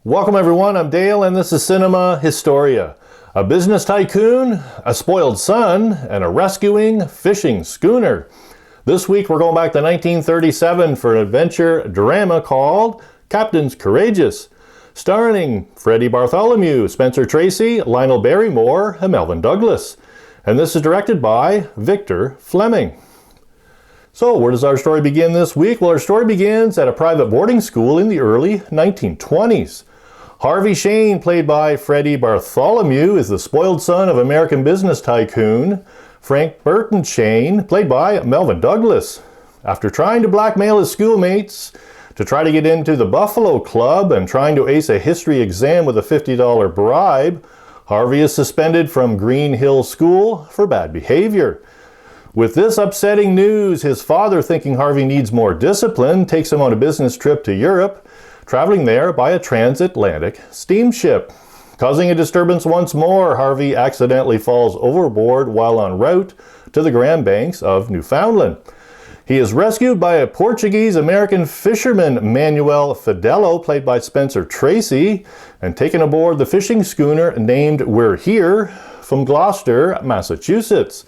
Welcome everyone, I'm Dale and this is Cinema Historia. A business tycoon, a spoiled son, and a rescuing fishing schooner. This week we're going back to 1937 for an adventure drama called Captain's Courageous, starring Freddie Bartholomew, Spencer Tracy, Lionel Barrymore, and Melvyn Douglas. And this is directed by Victor Fleming. So where does our story begin this week? Well, our story begins at a private boarding school in the early 1920s. Harvey Shane, played by Freddie Bartholomew, is the spoiled son of American business tycoon Frank Burton Shane, played by Melvyn Douglas. After trying to blackmail his schoolmates to try to get into the Buffalo Club and trying to ace a history exam with a $50 bribe, Harvey is suspended from Green Hill School for bad behavior. With this upsetting news, his father, thinking Harvey needs more discipline, takes him on a business trip to Europe, traveling there by a transatlantic steamship. Causing a disturbance once more, Harvey accidentally falls overboard while en route to the Grand Banks of Newfoundland. He is rescued by a Portuguese-American fisherman, Manuel Fidelo, played by Spencer Tracy, and taken aboard the fishing schooner named We're Here from Gloucester, Massachusetts.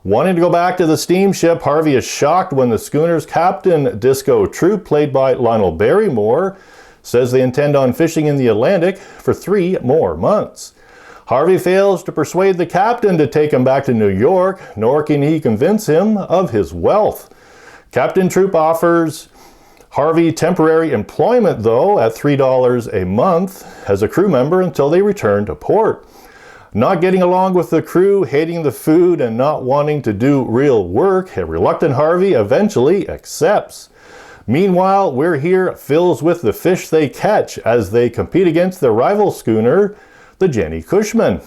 Wanting to go back to the steamship, Harvey is shocked when the schooner's captain, Disco Troop, played by Lionel Barrymore, says they intend on fishing in the Atlantic for 3 more months. Harvey fails to persuade the captain to take him back to New York, nor can he convince him of his wealth. Captain Troop offers Harvey temporary employment, though, at $3 a month as a crew member until they return to port. Not getting along with the crew, hating the food, and not wanting to do real work, a reluctant Harvey eventually accepts. Meanwhile, We're Here fills with the fish they catch as they compete against their rival schooner, the Jenny Cushman.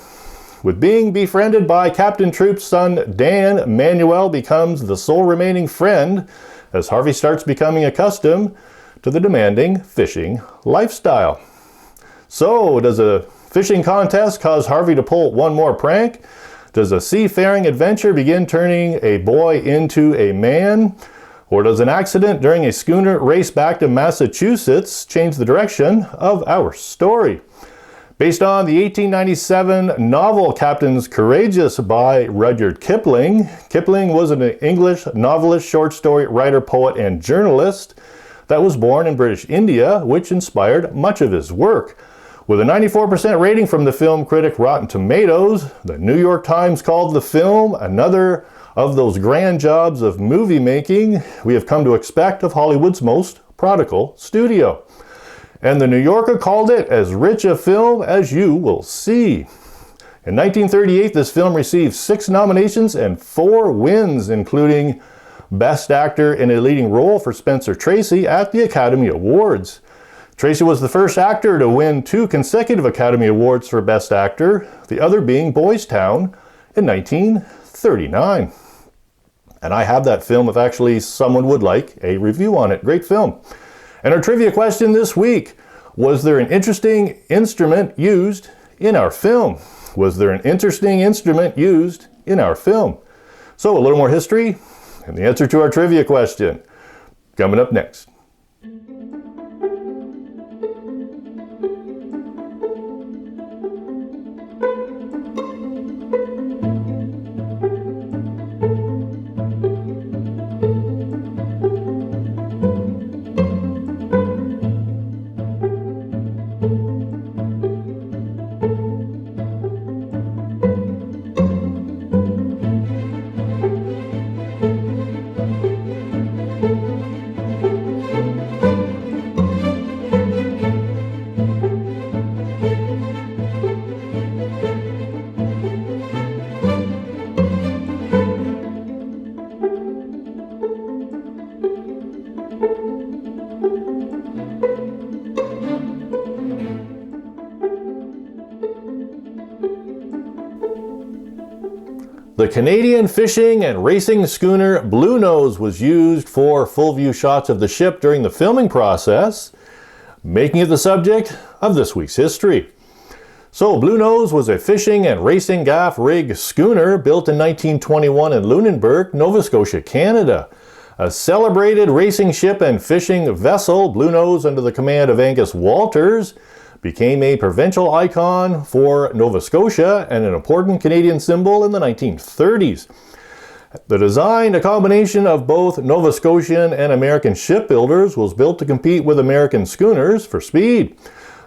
With being befriended by Captain Troop's son Dan, Manuel becomes the sole remaining friend as Harvey starts becoming accustomed to the demanding fishing lifestyle. So, does a fishing contest cause Harvey to pull one more prank? Does a seafaring adventure begin turning a boy into a man? Or does an accident during a schooner race back to Massachusetts change the direction of our story? Based on the 1897 novel Captain's Courageous by Rudyard Kipling, Kipling was an English novelist, short story writer, poet, and journalist that was born in British India, which inspired much of his work. With a 94% rating from the film critic Rotten Tomatoes, the New York Times called the film another of those grand jobs of movie making we have come to expect of Hollywood's most prodigal studio. And the New Yorker called it as rich a film as you will see. In 1938, this film received 6 nominations and 4 wins, including Best Actor in a Leading Role for Spencer Tracy at the Academy Awards. Tracy was the first actor to win 2 consecutive Academy Awards for Best Actor, the other being Boys Town in 1939. And I have that film if actually someone would like a review on it. Great film. And our trivia question this week: was there an interesting instrument used in our film? Was there an interesting instrument used in our film? So a little more history and the answer to our trivia question coming up next. The Canadian fishing and racing schooner Blue Nose was used for full view shots of the ship during the filming process, making it the subject of this week's history. So Blue Nose was a fishing and racing gaff rig schooner built in 1921 in Lunenburg, Nova Scotia, Canada. A celebrated racing ship and fishing vessel, Blue Nose, under the command of Angus Walters, became a provincial icon for Nova Scotia and an important Canadian symbol in the 1930s. The design, a combination of both Nova Scotian and American shipbuilders, was built to compete with American schooners for speed.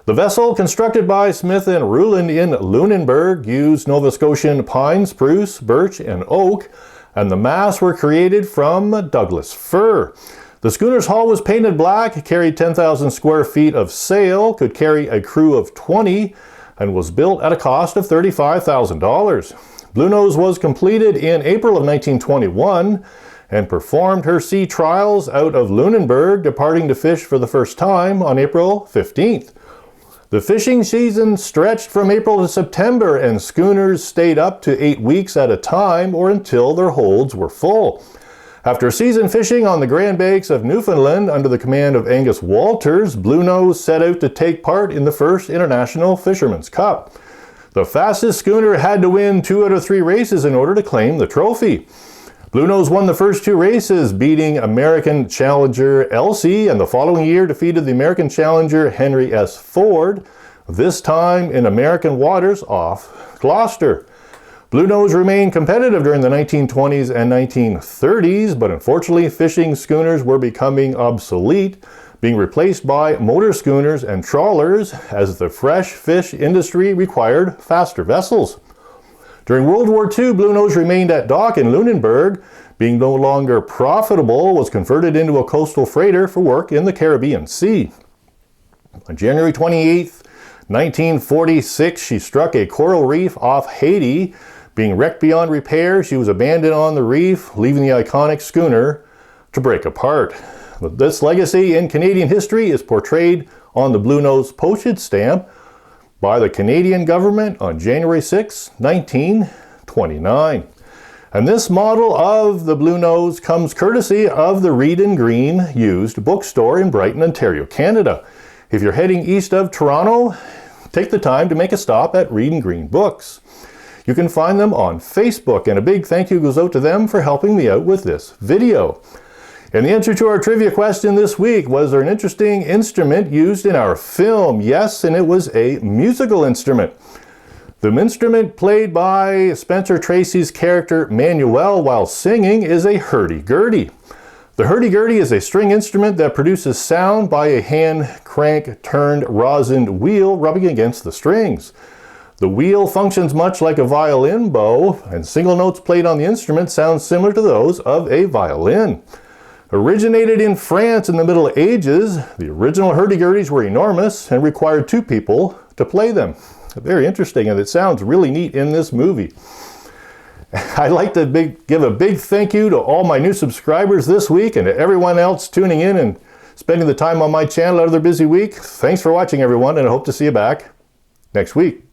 The vessel, constructed by Smith and Ruland in Lunenburg, used Nova Scotian pine, spruce, birch, and oak, and the masts were created from Douglas fir. The schooner's hull was painted black, carried 10,000 square feet of sail, could carry a crew of 20, and was built at a cost of $35,000. Bluenose was completed in April of 1921 and performed her sea trials out of Lunenburg, departing to fish for the first time on April 15th. The fishing season stretched from April to September, and schooners stayed up to 8 weeks at a time or until their holds were full. After season fishing on the Grand Banks of Newfoundland under the command of Angus Walters, Bluenose set out to take part in the first International Fisherman's Cup. The fastest schooner had to win 2 out of 3 races in order to claim the trophy. Bluenose won the first 2 races, beating American challenger Elsie, and the following year defeated the American challenger Henry S. Ford, this time in American waters off Gloucester. Bluenose remained competitive during the 1920s and 1930s, but unfortunately fishing schooners were becoming obsolete, being replaced by motor schooners and trawlers as the fresh fish industry required faster vessels. During World War II, Bluenose remained at dock in Lunenburg. Being no longer profitable, was converted into a coastal freighter for work in the Caribbean Sea. On January 28, 1946, she struck a coral reef off Haiti. Being wrecked beyond repair, she was abandoned on the reef, leaving the iconic schooner to break apart. This legacy in Canadian history is portrayed on the Bluenose postage stamp by the Canadian government on January 6, 1929. And this model of the Bluenose comes courtesy of the Reed and Green used bookstore in Brighton, Ontario, Canada. If you're heading east of Toronto, take the time to make a stop at Reed and Green Books. You can find them on Facebook, and a big thank you goes out to them for helping me out with this video. And the answer to our trivia question this week: was there an interesting instrument used in our film? Yes, and it was a musical instrument. The instrument played by Spencer Tracy's character Manuel while singing is a hurdy-gurdy. The hurdy-gurdy is a string instrument that produces sound by a hand crank turned rosined wheel rubbing against the strings. The wheel functions much like a violin bow, and single notes played on the instrument sound similar to those of a violin. Originated in France in the Middle Ages, the original hurdy-gurdies were enormous and required 2 people to play them. Very interesting, and it sounds really neat in this movie. I'd like to give a big thank you to all my new subscribers this week, and to everyone else tuning in and spending the time on my channel out of their busy week. Thanks for watching, everyone, and I hope to see you back next week.